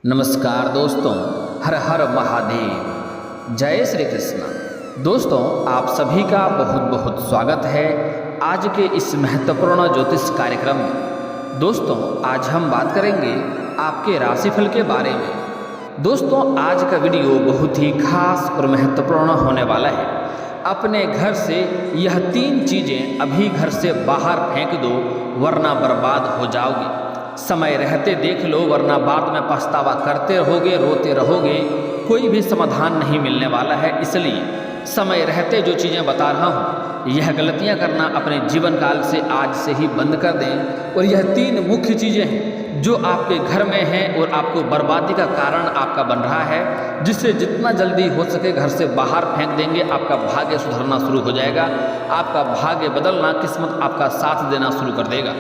नमस्कार दोस्तों, हर हर महादेव, जय श्री कृष्ण। दोस्तों, आप सभी का बहुत बहुत स्वागत है आज के इस महत्वपूर्ण ज्योतिष कार्यक्रम में। दोस्तों, आज हम बात करेंगे आपके राशिफल के बारे में। दोस्तों, आज का वीडियो बहुत ही खास और महत्वपूर्ण होने वाला है। अपने घर से यह 3 चीज़ें अभी घर से बाहर फेंक दो, वरना बर्बाद हो जाओगे। समय रहते देख लो, वरना बाद में पछतावा करते रहोगे, रोते रहोगे, कोई भी समाधान नहीं मिलने वाला है। इसलिए समय रहते जो चीज़ें बता रहा हूँ, यह गलतियाँ करना अपने जीवन काल से आज से ही बंद कर दें। और यह 3 मुख्य चीज़ें हैं जो आपके घर में हैं और आपको बर्बादी का कारण आपका बन रहा है, जिससे जितना जल्दी हो सके घर से बाहर फेंक देंगे, आपका भाग्य सुधरना शुरू हो जाएगा, आपका भाग्य बदलना, किस्मत आपका साथ देना शुरू कर देगा।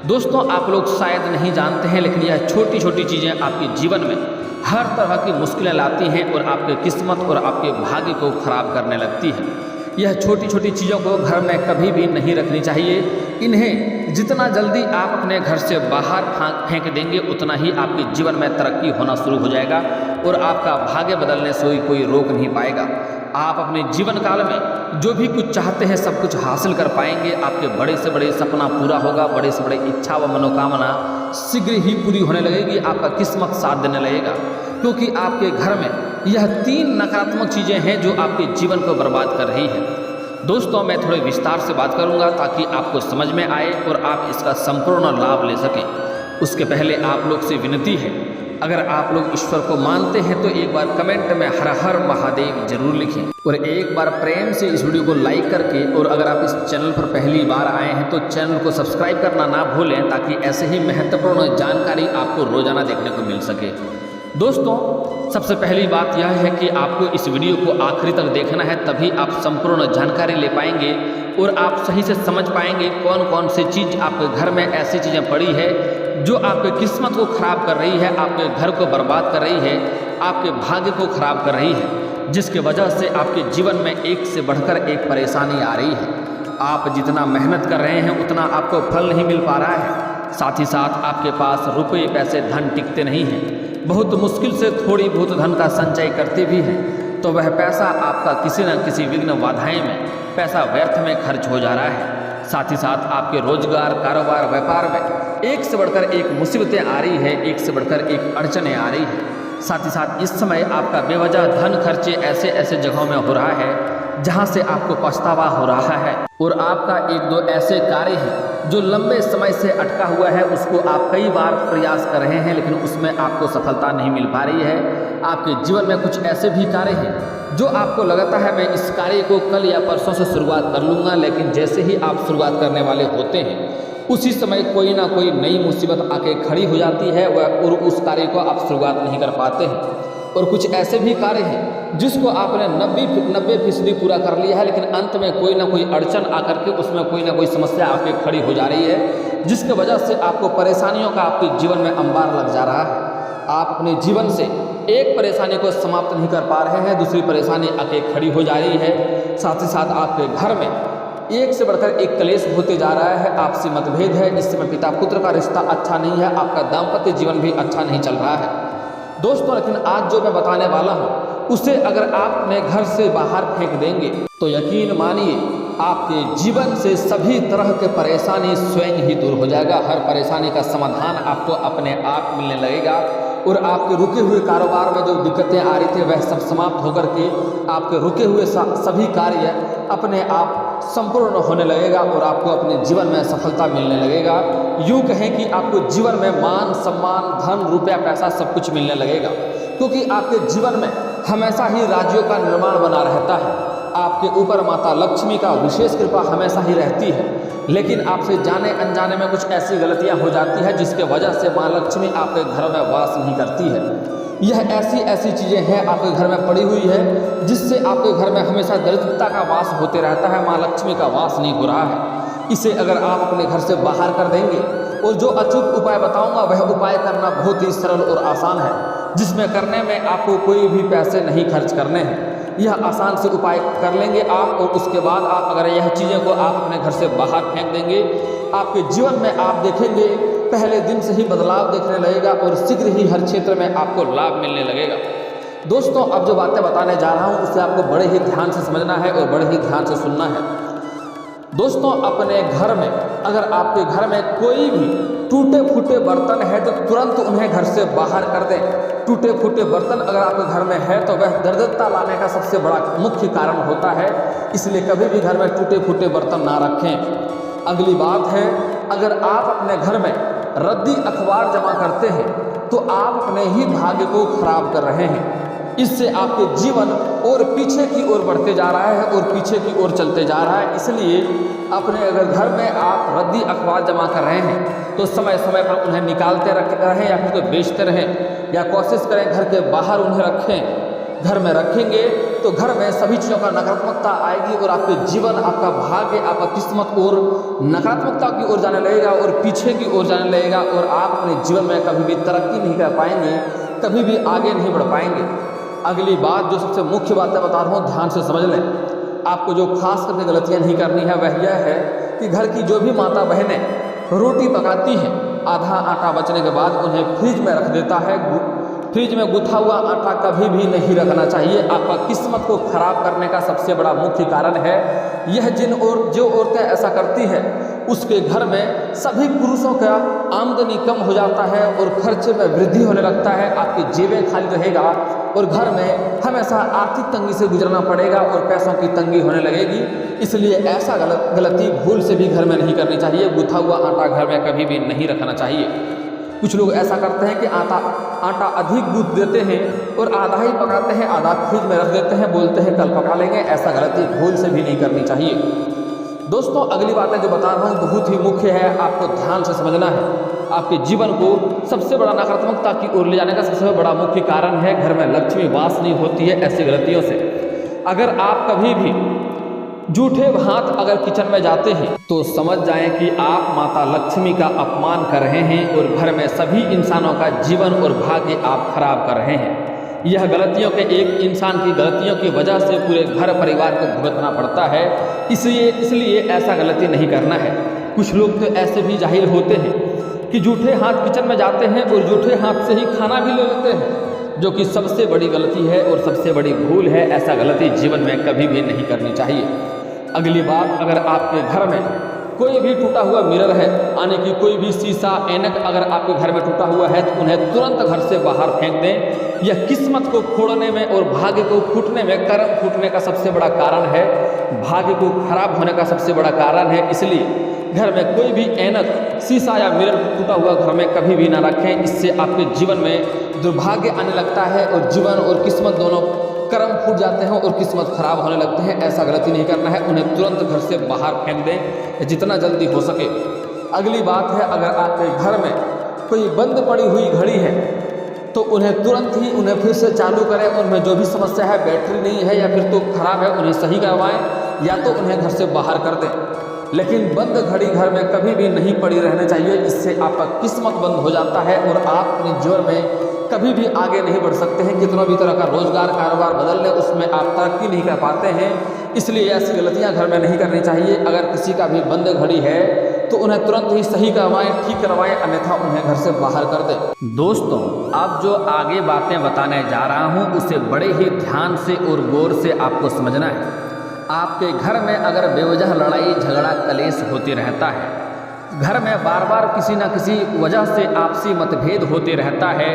दोस्तों, आप लोग शायद नहीं जानते हैं, लेकिन यह छोटी छोटी चीज़ें आपके जीवन में हर तरह की मुश्किलें लाती हैं और आपके किस्मत और आपके भाग्य को खराब करने लगती है। यह छोटी छोटी चीज़ों को घर में कभी भी नहीं रखनी चाहिए। इन्हें जितना जल्दी आप अपने घर से बाहर फेंक देंगे, उतना ही आपके जीवन में तरक्की होना शुरू हो जाएगा और आपका भाग्य बदलने से कोई रोक नहीं पाएगा। आप अपने जीवन काल में जो भी कुछ चाहते हैं सब कुछ हासिल कर पाएंगे। आपके बड़े से बड़े सपना पूरा होगा, बड़े से बड़े इच्छा व मनोकामना शीघ्र ही पूरी होने लगेगी, आपका किस्मत साथ देने लगेगा। क्योंकि आपके घर में यह 3 नकारात्मक चीज़ें हैं जो आपके जीवन को बर्बाद कर रही हैं। दोस्तों, मैं थोड़े विस्तार से बात करूंगा ताकि आपको समझ में आए और आप इसका संपूर्ण लाभ ले सकें। उसके पहले आप लोग से विनती है, अगर आप लोग ईश्वर को मानते हैं तो एक बार कमेंट में हर हर महादेव जरूर लिखें और एक बार प्रेम से इस वीडियो को लाइक करके, और अगर आप इस चैनल पर पहली बार आए हैं तो चैनल को सब्सक्राइब करना ना भूलें, ताकि ऐसे ही महत्वपूर्ण जानकारी आपको रोजाना देखने को मिल सके। दोस्तों, सबसे पहली बात यह है कि आपको इस वीडियो को आखिरी तक देखना है, तभी आप संपूर्ण जानकारी ले पाएंगे और आप सही से समझ पाएंगे कौन कौन सी चीज़ आपके घर में ऐसी चीज़ें पड़ी है जो आपके किस्मत को खराब कर रही है, आपके घर को बर्बाद कर रही है, आपके भाग्य को खराब कर रही है, जिसके वजह से आपके जीवन में एक से बढ़कर एक परेशानी आ रही है। आप जितना मेहनत कर रहे हैं उतना आपको फल नहीं मिल पा रहा है। साथ ही साथ आपके पास रुपये पैसे धन टिकते नहीं हैं। बहुत मुश्किल से थोड़ी बहुत धन का संचय करते भी हैं तो वह पैसा आपका किसी न किसी विघ्न बाधाएं में पैसा व्यर्थ में खर्च हो जा रहा है। साथ ही साथ आपके रोजगार, कारोबार, व्यापार में एक से बढ़कर एक मुसीबतें आ रही है, एक से बढ़कर एक अड़चनें आ रही है। साथ ही साथ इस समय आपका बेवजह धन खर्चे ऐसे ऐसे जगहों में हो रहा है जहां से आपको पछतावा हो रहा है, और आपका 1-2 ऐसे कार्य हैं जो लंबे समय से अटका हुआ है, उसको आप कई बार प्रयास कर रहे हैं लेकिन उसमें आपको सफलता नहीं मिल पा रही है। आपके जीवन में कुछ ऐसे भी कार्य हैं जो आपको लगता है मैं इस कार्य को कल या परसों से शुरुआत कर लूँगा, लेकिन जैसे ही आप शुरुआत करने वाले होते हैं उसी समय कोई ना कोई नई मुसीबत आके खड़ी हो जाती है और उस कार्य को आप शुरुआत नहीं कर पाते हैं। और कुछ ऐसे भी कार्य हैं जिसको आपने 90% पूरा कर लिया है, लेकिन अंत में कोई ना कोई अड़चन आकर के उसमें कोई ना कोई समस्या आपके खड़ी हो जा रही है, जिसके वजह से आपको परेशानियों का आपके जीवन में अंबार लग जा रहा है। आप अपने जीवन से एक परेशानी को समाप्त नहीं कर पा रहे हैं, दूसरी परेशानी आके खड़ी हो जा रही है। साथ ही साथ आपके घर में एक से बढ़कर एक क्लेश होते जा रहा है, आपसी मतभेद है, इस समय पिता पुत्र का रिश्ता अच्छा नहीं है, आपका दाम्पत्य जीवन भी अच्छा नहीं चल रहा है। दोस्तों, लेकिन आज जो मैं बताने वाला हूँ उसे अगर आप अपने घर से बाहर फेंक देंगे तो यकीन मानिए आपके जीवन से सभी तरह के परेशानी स्वयं ही दूर हो जाएगा। हर परेशानी का समाधान आपको अपने आप मिलने लगेगा और आपके रुके हुए कारोबार में जो दिक्कतें आ रही थी वह सब समाप्त होकर के आपके रुके हुए सभी कार्य अपने आप संपूर्ण होने लगेगा और आपको अपने जीवन में सफलता मिलने लगेगा। यूँ कहें कि आपको जीवन में मान, सम्मान, धन, रुपया, पैसा सब कुछ मिलने लगेगा, क्योंकि आपके जीवन में हमेशा ही राज्यों का निर्माण बना रहता है। आपके ऊपर माता लक्ष्मी का विशेष कृपा हमेशा ही रहती है, लेकिन आपसे जाने अनजाने में कुछ ऐसी गलतियां हो जाती है जिसके वजह से माँ लक्ष्मी आपके घर में वास नहीं करती है। यह ऐसी चीज़ें हैं आपके घर में पड़ी हुई है जिससे आपके घर में हमेशा दरिद्रता का वास होते रहता है, माँ लक्ष्मी का वास नहीं हो रहा है। इसे अगर आप अपने घर से बाहर कर देंगे, और जो अचूक उपाय बताऊंगा वह उपाय करना बहुत ही सरल और आसान है, जिसमें करने में आपको कोई भी पैसे नहीं खर्च करने हैं। यह आसान से उपाय कर लेंगे आप, और उसके बाद आप अगर यह चीज़ें को आप अपने घर से बाहर फेंक देंगे, आपके जीवन में आप देखेंगे पहले दिन से ही बदलाव देखने लगेगा और शीघ्र ही हर क्षेत्र में आपको लाभ मिलने लगेगा। दोस्तों, अब जो बातें बताने जा रहा हूँ उसे आपको बड़े ही ध्यान से समझना है और बड़े ही ध्यान से सुनना है। दोस्तों, अपने घर में अगर आपके घर में कोई भी टूटे फूटे बर्तन है तो तुरंत उन्हें घर से बाहर कर दें। टूटे फूटे बर्तन अगर आपके घर में है तो वह दरिद्रता लाने का सबसे बड़ा मुख्य कारण होता है, इसलिए कभी भी घर में टूटे फूटे बर्तन ना रखें। अगली बात है, अगर आप अपने घर में रद्दी अखबार जमा करते हैं तो आप अपने ही भाग्य को खराब कर रहे हैं। इससे आपके जीवन और पीछे की ओर बढ़ते जा रहा है और पीछे की ओर चलते जा रहा है। इसलिए अपने अगर घर में आप रद्दी अखबार जमा कर रहे हैं तो समय समय पर उन्हें निकालते रहें या फिर बेचते रहें, या कोशिश करें घर के बाहर उन्हें रखें। घर में रखेंगे तो घर में सभी चीज़ों का नकारात्मकता आएगी और आपके जीवन, आपका भाग्य, आपका किस्मत और नकारात्मकता की ओर जाने लगेगा और पीछे की ओर जाने लगेगा और आप अपने जीवन में कभी भी तरक्की नहीं कर पाएंगे, कभी भी आगे नहीं बढ़ पाएंगे। अगली बात, जो सबसे मुख्य बातें बता रहा हूँ, ध्यान से समझ लें। आपको जो खास करके गलतियाँ नहीं करनी है वह यह है कि घर की जो भी माता बहनें रोटी पकाती हैं, आधा आटा बचने के बाद उन्हें फ्रिज में रख देता है। फ्रिज में गुथा हुआ आटा कभी भी नहीं रखना चाहिए, आपका किस्मत को खराब करने का सबसे बड़ा मुख्य कारण है यह। जो औरतें ऐसा करती है उसके घर में सभी पुरुषों का आमदनी कम हो जाता है और खर्चे में वृद्धि होने लगता है, आपकी जेबें खाली रहेगा और घर में हमेशा आर्थिक तंगी से गुजरना पड़ेगा और पैसों की तंगी होने लगेगी। इसलिए ऐसा गलती भूल से भी घर में नहीं करनी चाहिए। गुथा हुआ आटा घर में कभी भी नहीं रखना चाहिए। कुछ लोग ऐसा करते हैं कि आटा अधिक गूंथ देते हैं और आधा ही पकाते हैं, आधा फ्रिज में रख देते हैं, बोलते हैं कल पका लेंगे। ऐसा गलती भूल से भी नहीं करनी चाहिए। दोस्तों, अगली बातें जो बता रहा हूँ बहुत ही मुख्य है, आपको ध्यान से समझना है। आपके जीवन को सबसे बड़ा नकारात्मकता की ओर ले जाने का सबसे बड़ा मुख्य कारण है घर में लक्ष्मी वास नहीं होती है ऐसी गलतियों से। अगर आप कभी भी जूठे हाथ अगर किचन में जाते हैं तो समझ जाएं कि आप माता लक्ष्मी का अपमान कर रहे हैं और घर में सभी इंसानों का जीवन और भाग्य आप खराब कर रहे हैं। यह गलतियों के एक इंसान की गलतियों की वजह से पूरे घर परिवार को भुगतना पड़ता है। इसलिए ऐसा गलती नहीं करना है। कुछ लोग तो ऐसे भी जाहिल होते हैं कि जूठे हाथ किचन में जाते हैं और जूठे हाथ से ही खाना भी ले लेते हैं, जो कि सबसे बड़ी गलती है और सबसे बड़ी भूल है। ऐसा गलती जीवन में कभी भी नहीं करनी चाहिए। अगली बात, अगर आपके घर में कोई भी टूटा हुआ मिरर है, यानी कि कोई भी शीशा, ऐनक अगर आपके घर में टूटा हुआ है तो उन्हें तुरंत घर से बाहर फेंक दें। यह किस्मत को फोड़ने में और भाग्य को फूटने में, कर्म फूटने का सबसे बड़ा कारण है, भाग्य को खराब होने का सबसे बड़ा कारण है। इसलिए घर में कोई भी ऐनक, शीशा या मिरर टूटा हुआ घर में कभी भी ना रखें। इससे आपके जीवन में दुर्भाग्य आने लगता है और जीवन और किस्मत दोनों कर्म फूट जाते हैं और किस्मत खराब होने लगते हैं। ऐसा गलती नहीं करना है, उन्हें तुरंत घर से बाहर फेंक दें जितना जल्दी हो सके। अगली बात है, अगर आपके घर में कोई बंद पड़ी हुई घड़ी है तो उन्हें तुरंत ही उन्हें फिर से चालू करें। उनमें जो भी समस्या है, बैटरी नहीं है या फिर तो खराब है, उन्हें सही करवाएं या तो उन्हें घर से बाहर कर दें। लेकिन बंद घड़ी घर में कभी भी नहीं पड़ी रहनी चाहिए। इससे आपका किस्मत बंद हो जाता है और आप अपने जीवन में कभी भी आगे नहीं बढ़ सकते हैं। कितना भी तरह का रोजगार, कारोबार बदल ले, उसमें आप तरक्की नहीं कर पाते हैं। इसलिए ऐसी गलतियां घर में नहीं करनी चाहिए। अगर किसी का भी बंद घड़ी है तो उन्हें तुरंत ही सही करवाएं, ठीक करवाएं, अन्यथा उन्हें घर से बाहर कर दें। दोस्तों, अब जो आगे बातें बताने जा रहा हूं उसे बड़े ही ध्यान से और गौर से आपको समझना है। आपके घर में अगर बेवजह लड़ाई झगड़ा कलेश होते रहता है, घर में बार बार किसी न किसी वजह से आपसी मतभेद होते रहता है,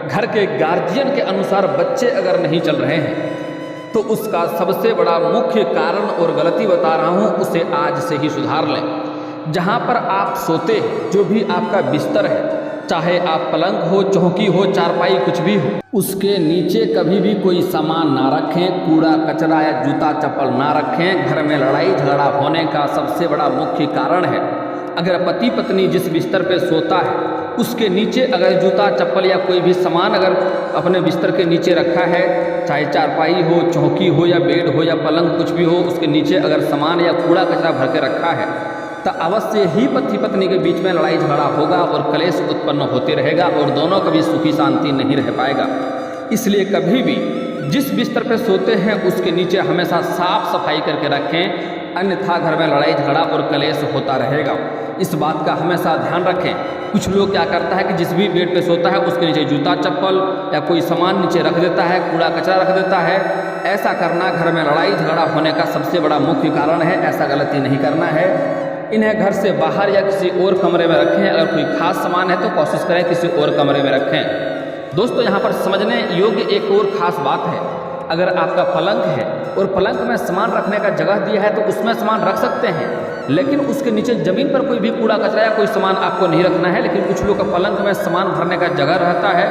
घर के गार्जियन के अनुसार बच्चे अगर नहीं चल रहे हैं तो उसका सबसे बड़ा मुख्य कारण और गलती बता रहा हूँ, उसे आज से ही सुधार लें। जहाँ पर आप सोते हैं, जो भी आपका बिस्तर है, चाहे आप पलंग हो, चौकी हो, चारपाई, कुछ भी हो, उसके नीचे कभी भी कोई सामान ना रखें। कूड़ा कचरा या जूता चप्पल ना रखें। घर में लड़ाई झगड़ा होने का सबसे बड़ा मुख्य कारण है अगर पति पत्नी जिस बिस्तर पे सोता है उसके नीचे अगर जूता चप्पल या कोई भी सामान अगर अपने बिस्तर के नीचे रखा है, चाहे चारपाई हो, चौकी हो या बेड हो या पलंग, कुछ भी हो, उसके नीचे अगर सामान या कूड़ा कचरा भर के रखा है तो अवश्य ही पति पत्नी के बीच में लड़ाई झगड़ा होगा और कलेश उत्पन्न होते रहेगा और दोनों कभी सुखी शांति नहीं रह पाएगा। इसलिए कभी भी जिस बिस्तर पर सोते हैं उसके नीचे हमेशा साफ सफाई करके रखें। अन्यथा घर में लड़ाई झगड़ा और कलेश होता रहेगा। इस बात का हमेशा ध्यान रखें। कुछ लोग क्या करता है कि जिस भी बेड पे सोता है उसके नीचे जूता चप्पल या कोई सामान नीचे रख देता है, कूड़ा कचरा रख देता है। ऐसा करना घर में लड़ाई झगड़ा होने का सबसे बड़ा मुख्य कारण है। ऐसा गलती नहीं करना है। इन्हें घर से बाहर या किसी और कमरे में रखें। अगर कोई खास सामान है तो कोशिश करें किसी और कमरे में रखें। दोस्तों, यहाँ पर समझने योग्य एक और ख़ास बात है। अगर आपका पलंग है और पलंग में सामान रखने का जगह दिया है तो उसमें सामान रख सकते हैं, लेकिन उसके नीचे ज़मीन पर कोई भी कूड़ा कचरा या कोई सामान आपको नहीं रखना है। लेकिन कुछ लोग का पलंग में सामान भरने का जगह रहता है,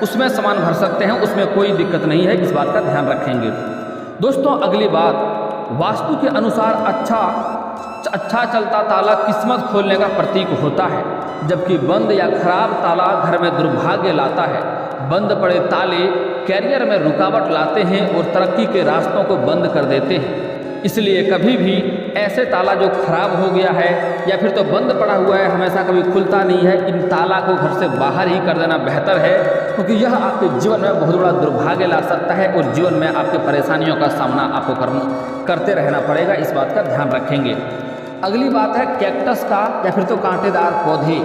उसमें सामान भर सकते हैं, उसमें कोई दिक्कत नहीं है। इस बात का ध्यान रखेंगे। दोस्तों, अगली बात, वास्तु के अनुसार अच्छा चलता ताला किस्मत खोलने का प्रतीक होता है, जबकि बंद या खराब ताला घर में दुर्भाग्य लाता है। बंद पड़े ताले कैरियर में रुकावट लाते हैं और तरक्की के रास्तों को बंद कर देते हैं। इसलिए कभी भी ऐसे ताला जो खराब हो गया है या फिर तो बंद पड़ा हुआ है, हमेशा कभी खुलता नहीं है, इन ताला को घर से बाहर ही कर देना बेहतर है, क्योंकि यह आपके जीवन में बहुत बड़ा दुर्भाग्य ला सकता है और जीवन में आपके परेशानियों का सामना आपको करते रहना पड़ेगा। इस बात का ध्यान रखेंगे। अगली बात है कैक्टस का या फिर तो कांटेदार पौधे।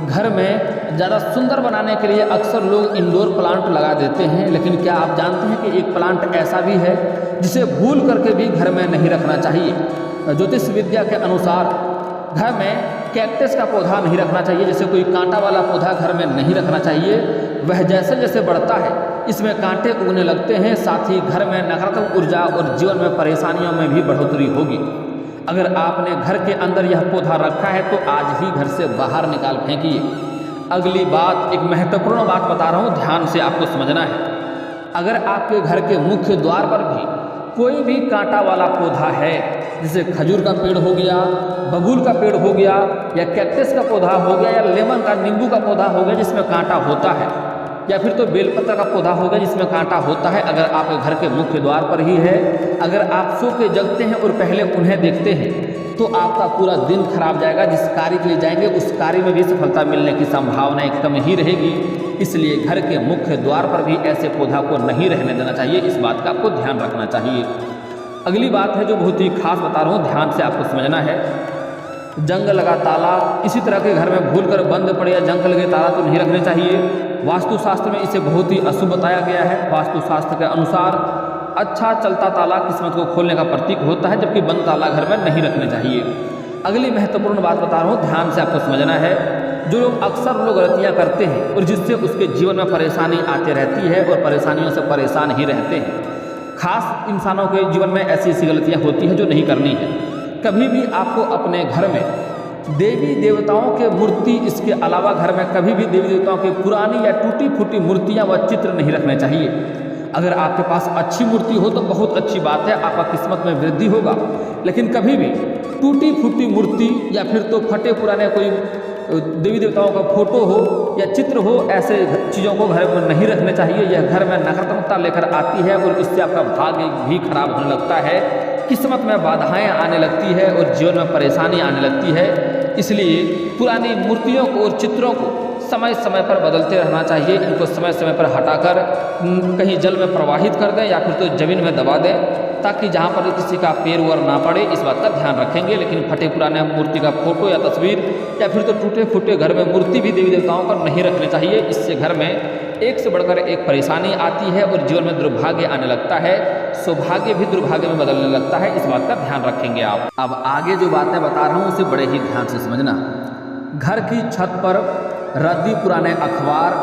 घर में ज़्यादा सुंदर बनाने के लिए अक्सर लोग इंडोर प्लांट लगा देते हैं, लेकिन क्या आप जानते हैं कि एक प्लांट ऐसा भी है जिसे भूल करके भी घर में नहीं रखना चाहिए। ज्योतिष विद्या के अनुसार घर में कैक्टस का पौधा नहीं रखना चाहिए, जैसे कोई कांटा वाला पौधा घर में नहीं रखना चाहिए। वह जैसे जैसे बढ़ता है इसमें कांटे उगने लगते हैं, साथ ही घर में नकारात्मक ऊर्जा और जीवन में परेशानियों में भी बढ़ोतरी होगी। अगर आपने घर के अंदर यह पौधा रखा है तो आज ही घर से बाहर निकाल फेंकिए। अगली बात, एक महत्वपूर्ण बात बता रहा हूँ, ध्यान से आपको समझना है। अगर आपके घर के मुख्य द्वार पर भी कोई भी कांटा वाला पौधा है, जैसे खजूर का पेड़ हो गया, बबूल का पेड़ हो गया, या कैक्टस का पौधा हो गया, या लेमन का नींबू का पौधा हो गया जिसमें कांटा होता है, या फिर तो बेलपत्र का पौधा हो गया जिसमें कांटा होता है, अगर आपके घर के मुख्य द्वार पर ही है, अगर आप सो के जगते हैं और पहले उन्हें देखते हैं तो आपका पूरा दिन खराब जाएगा। जिस कार्य के लिए जाएंगे उस कार्य में भी सफलता मिलने की संभावनाएं कम ही रहेगी। इसलिए घर के मुख्य द्वार पर भी ऐसे पौधा को नहीं रहने देना चाहिए। इस बात का आपको ध्यान रखना चाहिए। अगली बात है जो बहुत ही खास बता रहा हूँ, ध्यान से आपको समझना है। जंग लगा ताला, इसी तरह के घर में भूलकर बंद पड़े या जंग लगे ताला तो नहीं रखने चाहिए। वास्तुशास्त्र में इसे बहुत ही अशुभ बताया गया है। वास्तुशास्त्र के अनुसार अच्छा चलता ताला किस्मत को खोलने का प्रतीक होता है, जबकि बंद ताला घर में नहीं रखने चाहिए। अगली महत्वपूर्ण बात बता रहा हूँ, ध्यान से आपको समझना है। जो लोग अक्सर गलतियाँ करते हैं और जिससे उसके जीवन में परेशानी आती रहती है और परेशानियों से परेशान ही रहते हैं। खास इंसानों के जीवन में ऐसी ऐसी गलतियाँ होती हैं जो नहीं करनी है। कभी भी आपको अपने घर में देवी देवताओं के मूर्ति, इसके अलावा घर में कभी भी देवी देवताओं की पुरानी या टूटी फूटी मूर्तियाँ व चित्र नहीं रखने चाहिए। अगर आपके पास अच्छी मूर्ति हो तो बहुत अच्छी बात है, आपका किस्मत में वृद्धि होगा। लेकिन कभी भी टूटी फूटी मूर्ति या फिर तो फटे पुराने कोई देवी देवताओं का फोटो हो या चित्र हो, ऐसे चीज़ों को घर में नहीं रखने चाहिए। यह घर में नकारात्मकता लेकर आती है और इससे आपका भाग्य भी खराब होने लगता है, किस्मत में बाधाएं आने लगती है और जीवन में परेशानी आने लगती है। इसलिए पुरानी मूर्तियों को और चित्रों को समय समय पर बदलते रहना चाहिए। इनको समय समय पर हटाकर कहीं जल में प्रवाहित कर दें या फिर तो ज़मीन में दबा दें, ताकि जहाँ पर किसी का पैर वैर ना पड़े, इस बात का ध्यान रखेंगे। लेकिन फटे पुराने मूर्ति का फोटो या तस्वीर या फिर तो टूटे फूटे घर में मूर्ति भी देवी देवताओं पर नहीं रखने चाहिए। इससे घर में एक से बढ़कर एक परेशानी आती है और जीवन में दुर्भाग्य आने लगता है, सौभाग्य भी दुर्भाग्य में बदलने लगता है। इस बात का ध्यान रखेंगे आप। अब आगे जो बातें बता रहा हूँ उसे बड़े ही ध्यान से समझना। घर की छत पर रद्दी पुराने अखबार,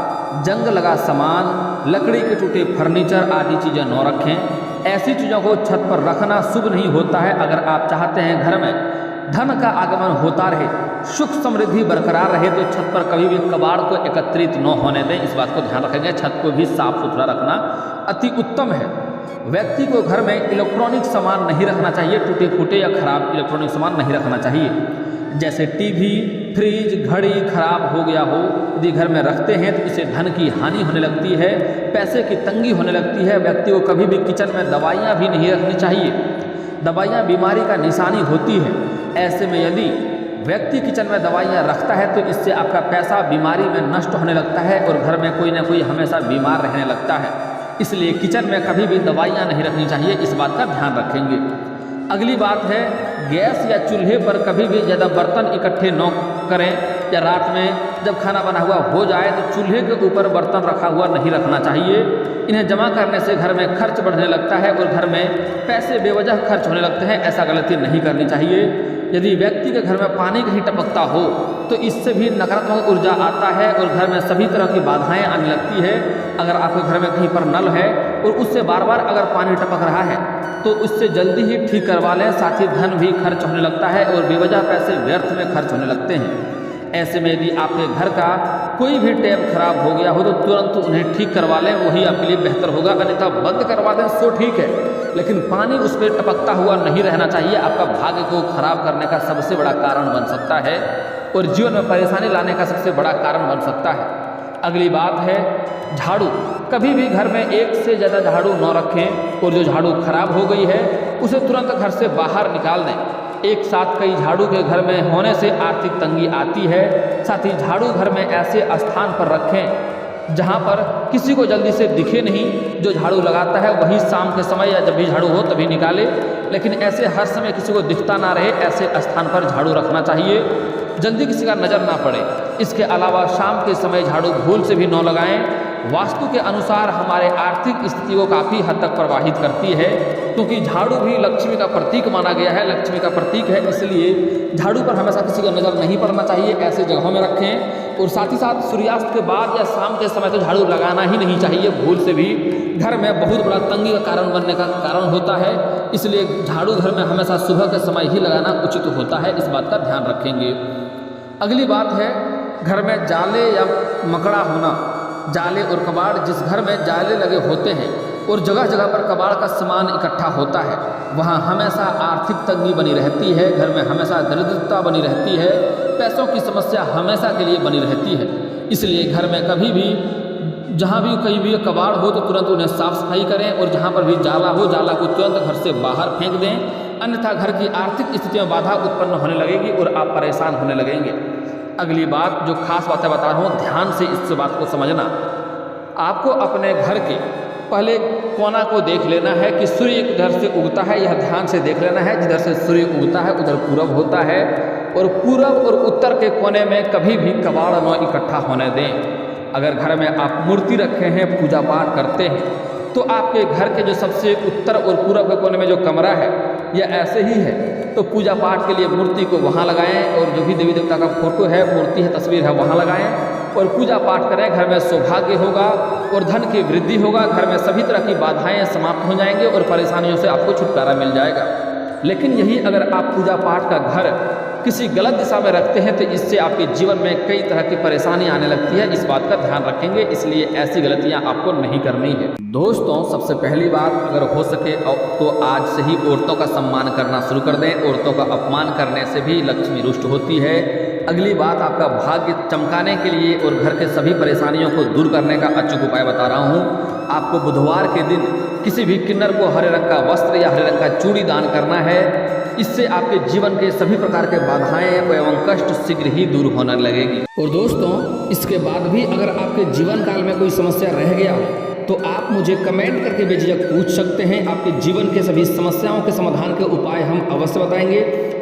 जंग लगा सामान, लकड़ी के टूटे फर्नीचर आदि चीज़ें न रखें। ऐसी चीज़ों को छत पर रखना शुभ नहीं होता है। अगर आप चाहते हैं घर में धन का आगमन होता रहे, सुख समृद्धि बरकरार रहे, तो छत पर कभी भी कबाड़ को एकत्रित न होने दें। इस बात को ध्यान रखेंगे। छत को भी साफ सुथरा रखना अति उत्तम है। व्यक्ति को घर में इलेक्ट्रॉनिक सामान नहीं रखना चाहिए। टूटे फूटे या खराब इलेक्ट्रॉनिक सामान नहीं रखना चाहिए, जैसे टीवी, फ्रिज, घड़ी खराब हो गया हो, यदि घर में रखते हैं तो इससे धन की हानि होने लगती है, पैसे की तंगी होने लगती है। व्यक्ति को कभी भी किचन में दवाइयाँ भी नहीं रखनी चाहिए। दवाइयाँ बीमारी का निशानी होती है। ऐसे में यदि व्यक्ति किचन में दवाइयाँ रखता है तो इससे आपका पैसा बीमारी में नष्ट होने लगता है और घर में कोई ना कोई हमेशा बीमार रहने लगता है। इसलिए किचन में कभी भी दवाइयाँ नहीं रखनी चाहिए। इस बात का ध्यान रखेंगे। अगली बात है, गैस या चूल्हे पर कभी भी ज़्यादा बर्तन इकट्ठे न करें, या रात में जब खाना बना हुआ हो जाए तो चूल्हे के ऊपर बर्तन रखा हुआ नहीं रखना चाहिए। इन्हें जमा करने से घर में खर्च बढ़ने लगता है और घर में पैसे बेवजह खर्च होने लगते हैं। ऐसा गलती नहीं करनी चाहिए। यदि व्यक्ति के घर में पानी कहीं टपकता हो तो इससे भी नकारात्मक ऊर्जा आता है और घर में सभी तरह की बाधाएं आने लगती है। अगर आपके घर में कहीं पर नल है और उससे बार बार अगर पानी टपक रहा है तो उससे जल्दी ही ठीक करवा लें। साथ ही धन भी खर्च होने लगता है और बेवजह पैसे व्यर्थ में खर्च होने लगते हैं। ऐसे में यदि आपके घर का कोई भी टैप खराब हो गया हो तो तुरंत उन्हें ठीक करवा लें, वही आपके लिए बेहतर होगा। अन्यथा बंद करवा दें सो ठीक है, लेकिन पानी उस पर टपकता हुआ नहीं रहना चाहिए। आपका भाग्य को खराब करने का सबसे बड़ा कारण बन सकता है और जीवन में परेशानी लाने का सबसे बड़ा कारण बन सकता है। अगली बात है झाड़ू। कभी भी घर में एक से ज़्यादा झाड़ू न रखें और जो झाड़ू खराब हो गई है उसे तुरंत घर से बाहर निकाल दें। एक साथ कई झाड़ू के घर में होने से आर्थिक तंगी आती है। साथ ही झाड़ू घर में ऐसे स्थान पर रखें जहां पर किसी को जल्दी से दिखे नहीं। जो झाड़ू लगाता है वही शाम के समय या जब भी झाड़ू हो तभी निकाले, लेकिन ऐसे हर समय किसी को दिखता ना रहे ऐसे स्थान पर झाड़ू रखना चाहिए, जल्दी किसी का नज़र ना पड़े। इसके अलावा शाम के समय झाड़ू भूल से भी न लगाएं। वास्तु के अनुसार हमारे आर्थिक स्थिति को काफ़ी हद तक प्रभावित करती है, क्योंकि झाड़ू भी लक्ष्मी का प्रतीक माना गया है, लक्ष्मी का प्रतीक है। इसलिए झाड़ू पर हमेशा किसी का नज़र नहीं पड़ना चाहिए, ऐसे जगहों में रखें। और साथ ही साथ सूर्यास्त के बाद या शाम के समय तो झाड़ू लगाना ही नहीं चाहिए। भूल से भी घर में बहुत बड़ा तंगी का कारण बनने का कारण होता है। इसलिए झाड़ू घर में हमेशा सुबह के समय ही लगाना उचित होता है, इस बात का ध्यान रखेंगे। अगली बात है घर में जाले या मकड़ा होना। जाले और कबाड़, जिस घर में जाले लगे होते हैं और जगह जगह पर कबाड़ का सामान इकट्ठा होता है, वहाँ हमेशा आर्थिक तंगी बनी रहती है। घर में हमेशा दरिद्रता बनी रहती है, पैसों की समस्या हमेशा के लिए बनी रहती है। इसलिए घर में कभी भी जहाँ भी कहीं भी कबाड़ हो तो तुरंत उन्हें साफ सफाई करें और जहाँ पर भी जाला हो जाला को तुरंत घर से बाहर फेंक दें, अन्यथा घर की आर्थिक स्थिति में बाधा उत्पन्न होने लगेगी और आप परेशान होने लगेंगे। अगली बात जो खास बातें बता रहा हूँ, ध्यान से इस बात को समझना। आपको अपने घर के पहले कोना को देख लेना है कि सूर्य किधर से उगता है, यह ध्यान से देख लेना है। जिधर से सूर्य उगता है उधर पूरब होता है और पूरब और उत्तर के कोने में कभी भी कबाड़ न इकट्ठा होने दें। अगर घर में आप मूर्ति रखे हैं, पूजा पाठ करते हैं, तो आपके घर के जो सबसे उत्तर और पूरब के कोने में जो कमरा है या ऐसे ही है, तो पूजा पाठ के लिए मूर्ति को वहाँ लगाएं और जो भी देवी देवता का फोटो है, मूर्ति है, तस्वीर है, वहाँ लगाएं और पूजा पाठ करें। घर में सौभाग्य होगा और धन की वृद्धि होगा। घर में सभी तरह की बाधाएं समाप्त हो जाएंगे और परेशानियों से आपको छुटकारा मिल जाएगा। लेकिन यही अगर आप पूजा पाठ का घर किसी गलत दिशा में रखते हैं तो इससे आपके जीवन में कई तरह की परेशानी आने लगती है। इस बात का ध्यान रखेंगे, इसलिए ऐसी गलतियां आपको नहीं करनी है। दोस्तों, सबसे पहली बात, अगर हो सके तो आज से ही औरतों का सम्मान करना शुरू कर दें। औरतों का अपमान करने से भी लक्ष्मी रुष्ट होती है। अगली बात, आपका भाग्य चमकाने के लिए और घर के सभी परेशानियों को दूर करने का अचूक उपाय बता रहा हूँ। आपको बुधवार के दिन किसी भी किन्नर को हरे रंग का वस्त्र या हरे रंग का चूड़ी दान करना है। इससे आपके जीवन के सभी प्रकार के बाधाएं एवं कष्ट शीघ्र ही दूर होने लगेगी। और दोस्तों, इसके बाद भी अगर आपके जीवन काल में कोई समस्या रह गया हो तो आप मुझे कमेंट करके बेझिझक पूछ सकते हैं। आपके जीवन के सभी समस्याओं के समाधान के उपाय हम अवश्य बताएंगे,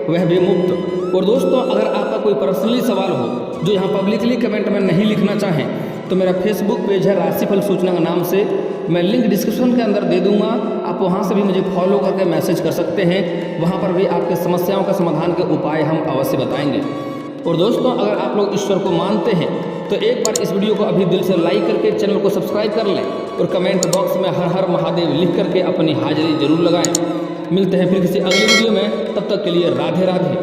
वह भी मुफ्त। और दोस्तों, अगर आपका कोई पर्सनली सवाल हो जो यहाँ पब्लिकली कमेंट में नहीं लिखना चाहें तो मेरा फेसबुक पेज है राशिफल सूचना के नाम से, मैं लिंक डिस्क्रिप्शन के अंदर दे दूंगा। आप वहां से भी मुझे फॉलो करके मैसेज कर सकते हैं। वहां पर भी आपके समस्याओं का समाधान के उपाय हम अवश्य बताएंगे। और दोस्तों, अगर आप लोग ईश्वर को मानते हैं तो एक बार इस वीडियो को अभी दिल से लाइक करके चैनल को सब्सक्राइब कर लें और कमेंट बॉक्स में हर हर महादेव लिख करके अपनी हाजिरी जरूर लगाएं। मिलते हैं फिर किसी अगले वीडियो में, तब तक के लिए राधे राधे।